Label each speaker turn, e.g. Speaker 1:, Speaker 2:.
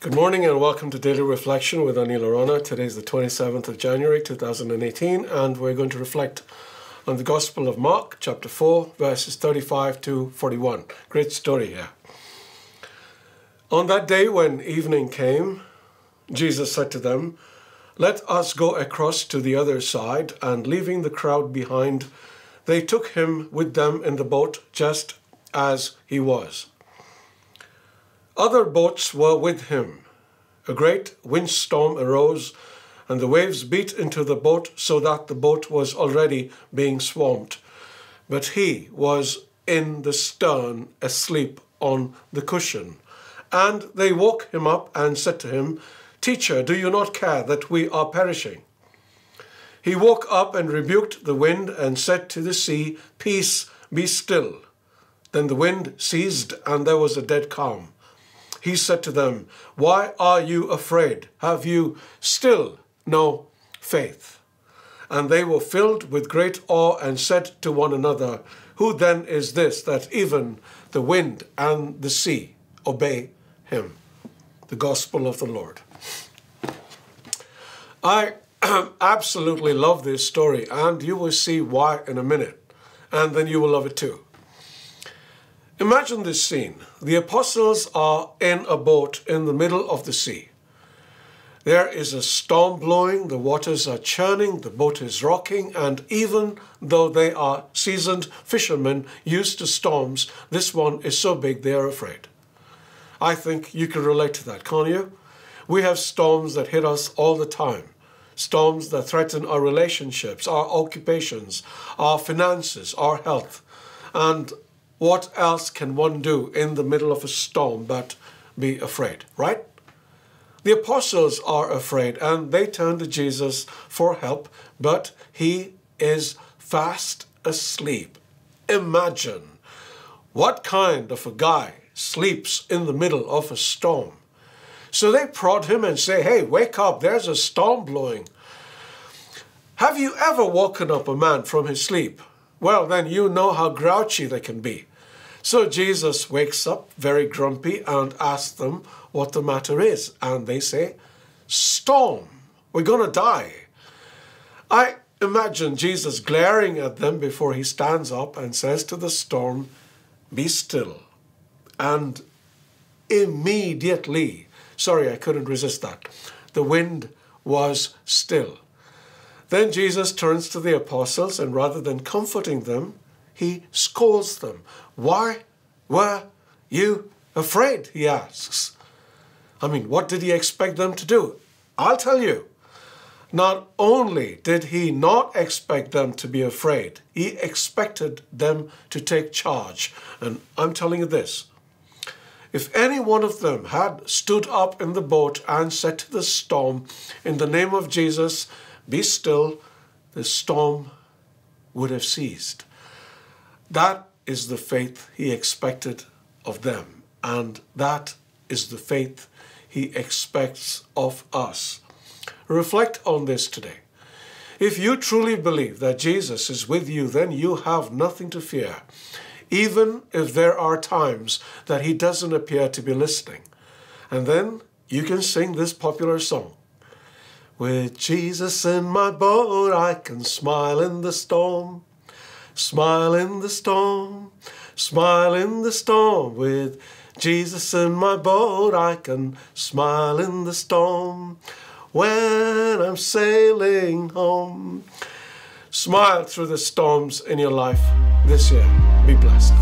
Speaker 1: Good morning and welcome to Daily Reflection with Aneel Aranha. Today is the 27th of January 2018 and we're going to reflect on the Gospel of Mark, chapter 4, verses 35 to 41. Great story here. On that day when evening came, Jesus said to them, "Let us go across to the other side," and leaving the crowd behind, they took him with them in the boat just as he was. Other boats were with him. A great windstorm arose, and the waves beat into the boat so that the boat was already being swamped. But he was in the stern, asleep on the cushion. And they woke him up and said to him, "Teacher, do you not care that we are perishing?" He woke up and rebuked the wind and said to the sea, "Peace, be still." Then the wind ceased, and there was a dead calm. He said to them, "Why are you afraid? Have you still no faith?" And they were filled with great awe and said to one another, "Who then is this that even the wind and the sea obey him?" The Gospel of the Lord. I absolutely love this story, and you will see why in a minute, and then you will love it too. Imagine this scene. The apostles are in a boat in the middle of the sea. There is a storm blowing, the waters are churning, the boat is rocking, and even though they are seasoned fishermen used to storms, this one is so big they are afraid. I think you can relate to that, can't you? We have storms that hit us all the time. Storms that threaten our relationships, our occupations, our finances, our health. And what else can one do in the middle of a storm but be afraid, right? The apostles are afraid and they turn to Jesus for help, but he is fast asleep. Imagine, what kind of a guy sleeps in the middle of a storm? So they prod him and say, "Hey, wake up, there's a storm blowing." Have you ever woken up a man from his sleep? Well, then you know how grouchy they can be. So Jesus wakes up very grumpy and asks them what the matter is. And they say, "Storm, we're going to die." I imagine Jesus glaring at them before he stands up and says to the storm, "Be still." And immediately, sorry, I couldn't resist that, the wind was still. Then Jesus turns to the apostles and rather than comforting them, he scolds them. "Why were you afraid?" he asks. I mean, what did he expect them to do? I'll tell you. Not only did he not expect them to be afraid, he expected them to take charge. And I'm telling you this. If any one of them had stood up in the boat and said to the storm, "In the name of Jesus, be still," the storm would have ceased. That is the faith he expected of them, and that is the faith he expects of us. Reflect on this today. If you truly believe that Jesus is with you, then you have nothing to fear, even if there are times that he doesn't appear to be listening. And then you can sing this popular song. "With Jesus in my boat, I can smile in the storm. Smile in the storm, smile in the storm. With Jesus in my boat, I can smile in the storm. When I'm sailing home." Smile through the storms in your life this year. Be blessed.